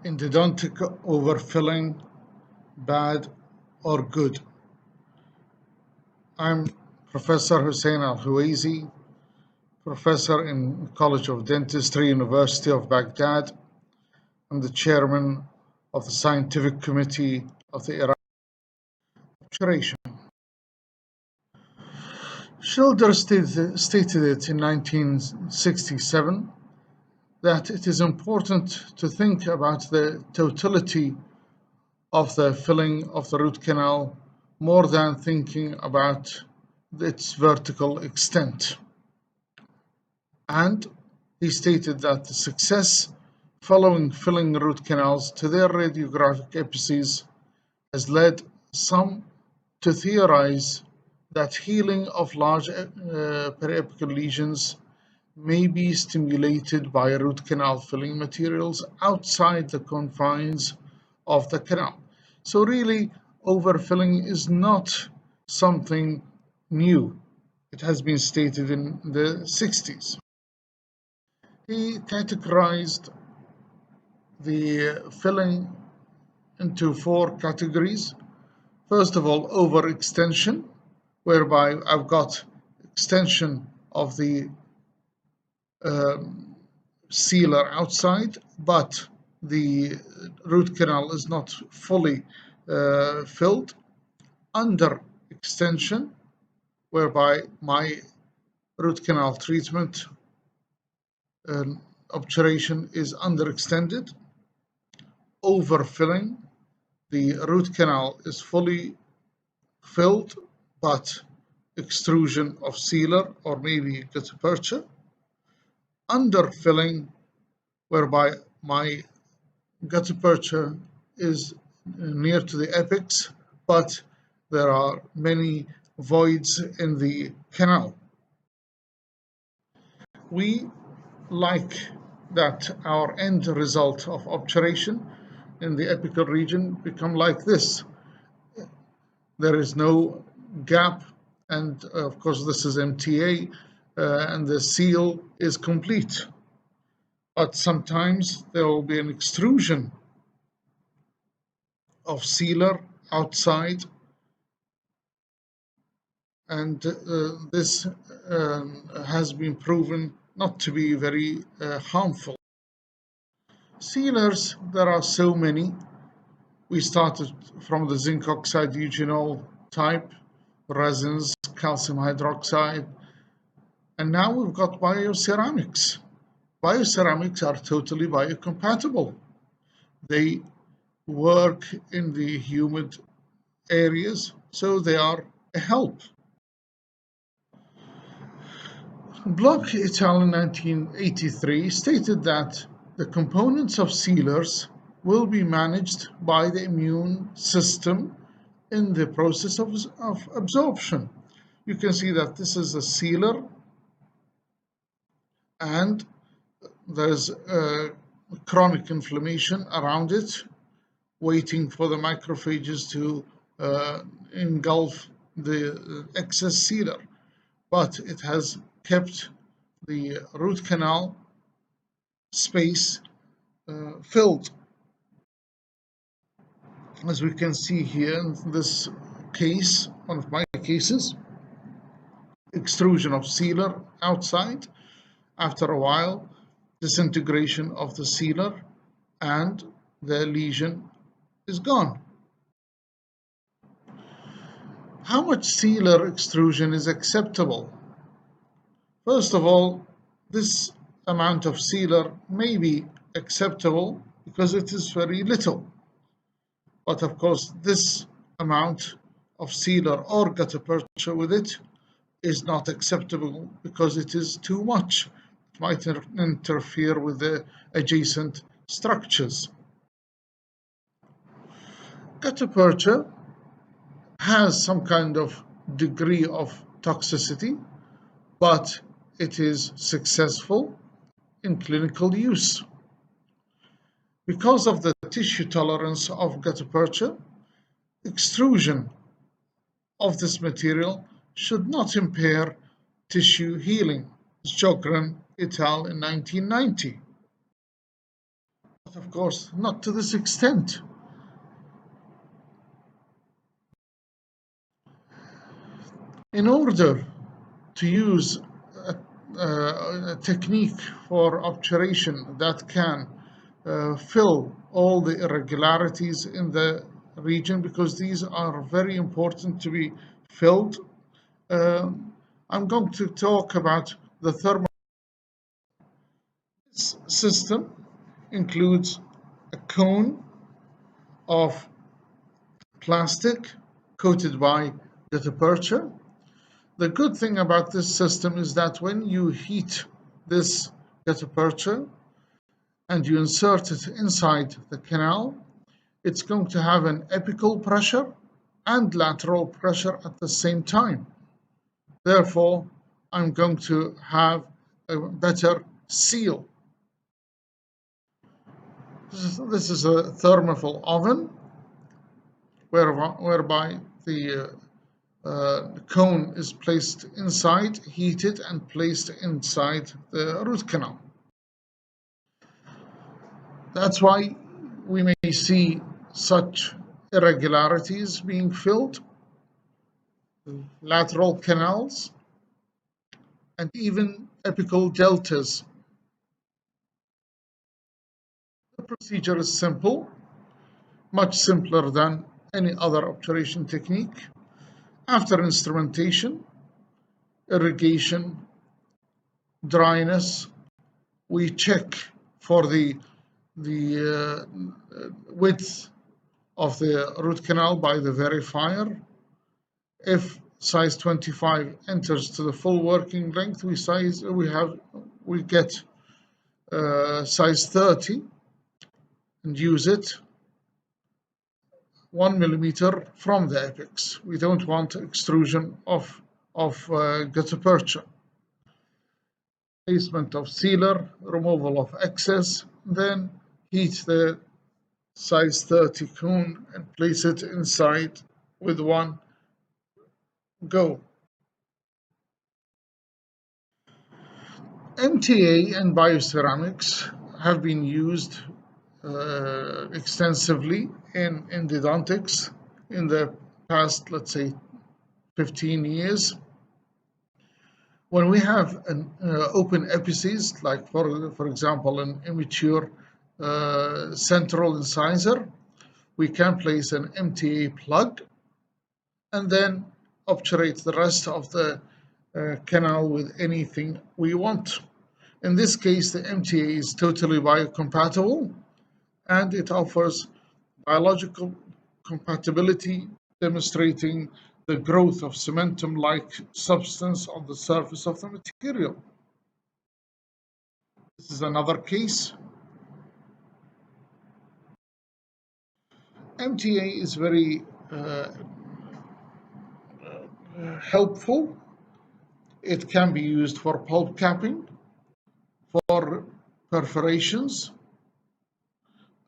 Endodontic overfilling, bad or good? I'm Professor Hussain Al-Huwaizi, professor in College of Dentistry, University of Baghdad. I'm the chairman of the scientific committee of the Iraq Obturation. Schilder stated it in 1967 that it is important to think about the totality of the filling of the root canal more than thinking about its vertical extent. And he stated that the success following filling root canals to their radiographic apices has led some to theorize that healing of large periapical lesions may be stimulated by root canal filling materials outside the confines of the canal. So really, overfilling is not something new. It has been stated in the 60s. He categorized the filling into four categories. First of all, overextension, whereby I've got extension of the sealer outside, but the root canal is not fully filled. Under extension, whereby my root canal treatment obturation is underextended. Overfilling, the root canal is fully filled, but extrusion of sealer or maybe gutta-percha. Underfilling, whereby my gutta-percha is near to the apex, but there are many voids in the canal. We like that our end result of obturation in the apical region become like this. There is no gap, and of course this is MTA, and the seal is complete. But sometimes there will be an extrusion of sealer outside, and this has been proven not to be very harmful. Sealers, there are so many. We started from the zinc oxide eugenol type, resins, calcium hydroxide, and now we've got bioceramics. Bioceramics are totally biocompatible. They work in the humid areas, so they are a help. Bloch et al. In 1983 stated that the components of sealers will be managed by the immune system in the process of absorption. You can see that this is a sealer, and there's chronic inflammation around it, waiting for the macrophages to engulf the excess sealer. But it has kept the root canal space filled. As we can see here in this case, one of my cases, extrusion of sealer outside. After a while, disintegration of the sealer, and the lesion is gone. How much sealer extrusion is acceptable? First of all, this amount of sealer may be acceptable because it is very little. But of course, this amount of sealer or gutta-percha with it is not acceptable because it is too much. It might interfere with the adjacent structures. Gutta-percha has some kind of degree of toxicity, but it is successful in clinical use. Because of the tissue tolerance of gutta-percha, extrusion of this material should not impair tissue healing. Sjogren et al. In 1990. Of course, not to this extent. In order to use a technique for obturation that can fill all the irregularities in the region, because these are very important to be filled, I'm going to talk about the thermal system. Includes a cone of plastic coated by gutta-percha. The good thing about this system is that when you heat this gutta-percha and you insert it inside the canal, it's going to have an apical pressure and lateral pressure at the same time. Therefore, I'm going to have a better seal. This is a thermophile oven whereby the cone is placed inside, heated, and placed inside the root canal. That's why we may see such irregularities being filled, lateral canals, and even apical deltas. The procedure is simple, much simpler than any other obturation technique. After instrumentation, irrigation, dryness, we check for the width of the root canal by the verifier. If size 25 enters to the full working length, we get size 30 and use it 1 millimeter from the apex. We don't want extrusion of gutta-percha. Placement of sealer, removal of excess, then heat the size 30 cone and place it inside with one go. MTA and bioceramics have been used extensively in endodontics in the past, let's say, 15 years. When we have an open apices, like for example an immature central incisor, we can place an MTA plug and then obturate the rest of the canal with anything we want. In this case, the MTA is totally biocompatible and it offers biological compatibility, demonstrating the growth of cementum-like substance on the surface of the material. This is another case. MTA is very helpful. It can be used for pulp capping, for perforations,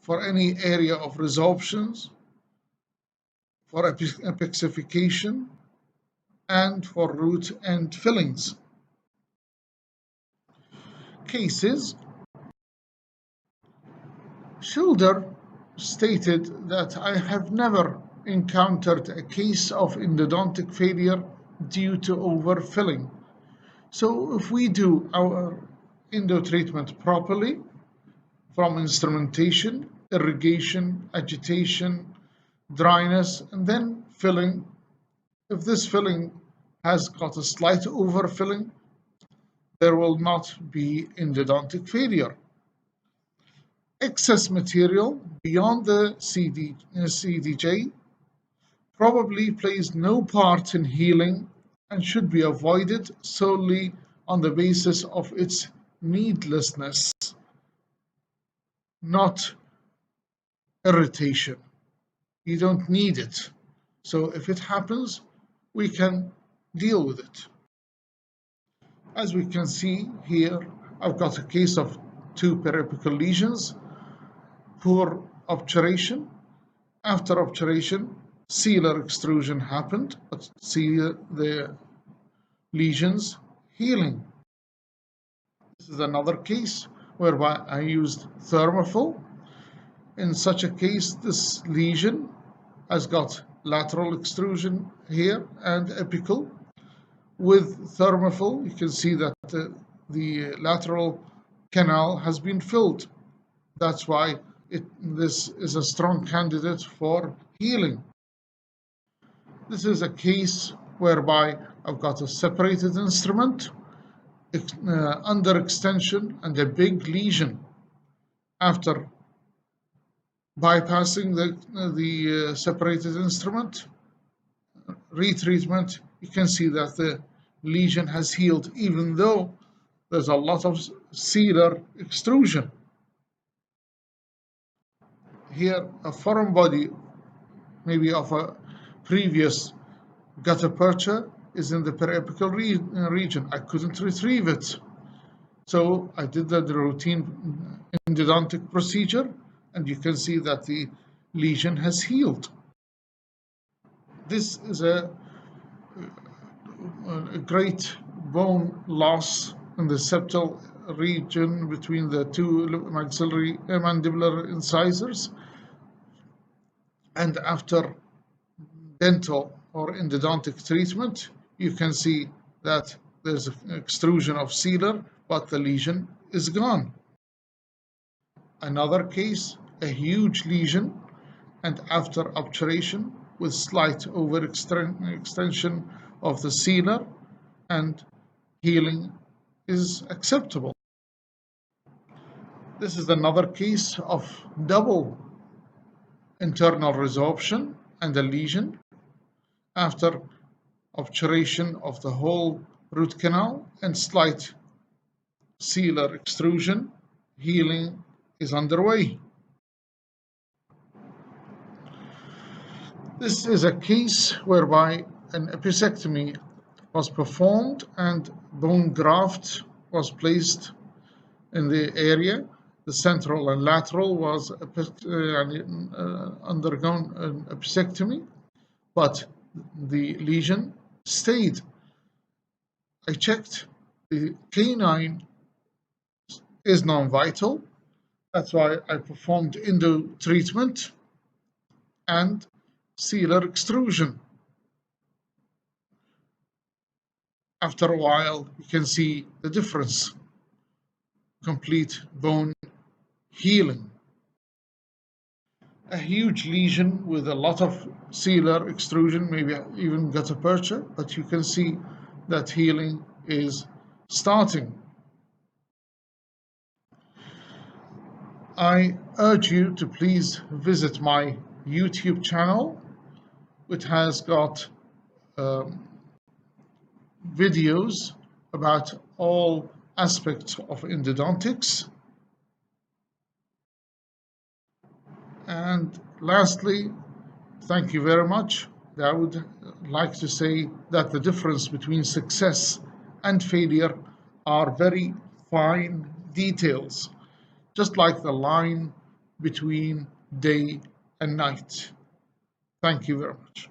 for any area of resorptions, for epixification, and for root end fillings. Cases. Schilder stated that I have never encountered a case of endodontic failure due to overfilling. So if we do our endo treatment properly, from instrumentation, irrigation, agitation, dryness, and then filling, if this filling has got a slight overfilling, there will not be endodontic failure. Excess material beyond the CDJ probably plays no part in healing and should be avoided solely on the basis of its needlessness, not irritation. You don't need it. So if it happens, we can deal with it. As we can see here, I've got a case of 2 periapical lesions, poor obturation. After obturation, sealer extrusion happened, but see the lesions healing. This is another case whereby I used thermophil In such a case, this lesion has got lateral extrusion here and apical. With thermofill, you can see that the lateral canal has been filled. That's why this is a strong candidate for healing. This is a case whereby I've got a separated instrument, under extension, and a big lesion. After bypassing the separated instrument, retreatment, you can see that the lesion has healed, even though there's a lot of sealer extrusion. Here, a foreign body, maybe of a previous gutta percha, is in the periapical region. I couldn't retrieve it. So I did the routine endodontic procedure, and you can see that the lesion has healed. This is a great bone loss in the septal region between the two maxillary mandibular incisors, and after dental or endodontic treatment, you can see that there's an extrusion of sealer, but the lesion is gone. Another case, a huge lesion, and after obturation with slight overextension of the sealer, and healing is acceptable. This is another case of double internal resorption and a lesion after obturation of the whole root canal and slight sealer extrusion. Healing is underway. This is a case whereby an episectomy was performed and bone graft was placed in the area. The central and lateral was undergone an episectomy, but the lesion stayed. I checked, the canine is non-vital. That's why I performed endo treatment and sealer extrusion. After a while, you can see the difference. Complete bone healing. A huge lesion with a lot of sealer extrusion, maybe even gutta percha, but you can see that healing is starting. I urge you to please visit my YouTube channel, which has got videos about all aspects of endodontics. And lastly, thank you very much. I would like to say that the difference between success and failure are very fine details, just like the line between day and night. Thank you very much.